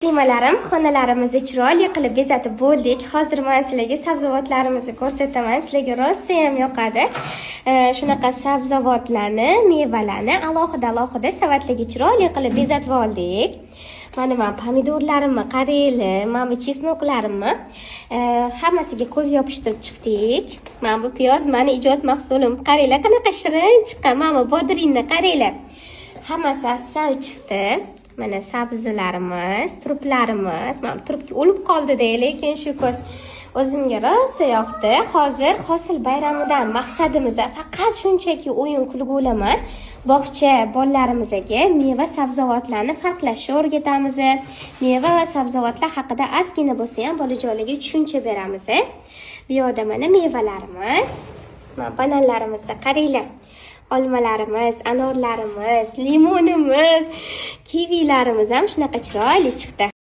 Nimalarim, xonalarimizni chiroyli qilib bezatib bo'ldik. Hozir men sizlarga sabzavotlarimizni ko'rsataman. Sizlarga rosa ham yoqadi. Shunaqa sabzavotlarni, mevalarni alohida savatlarga chiroyli qilib bezatib oldik. Mana men pomidorlarimni, qaranglar, mana bu chesnoklarimni hammasiga ko'z yopishtirib chiqdik. Mana bu piyoz meni ijod mahsulim. Qaranglar, qanaqa shirin chiqqan. Mana bu bodringni qaranglar. Hammasi asal chiqdi. Mana sabzilarimiz, turplarimiz. Mana turpga o'lib qoldi-da, lekin shu ko'z o'zimga rosa yoqdi. Hozir hosil bayramidan maqsadimiz faqat shunchaki o'yin kulgu emas, bog'cha bolalarimizga meva sabzavotlarni farqlashni o'rgatamiz. Meva va sabzavotlar haqida ozgina bo'lsa ham bolajonlarga tushuncha beramiz. Bu yerda mana mevalarimiz, mana bananlarimizni qaranglar. Olmalarimiz, anorlarimiz, limonimiz, kivilarimiz ham shunaqa chiroyli chiqdi.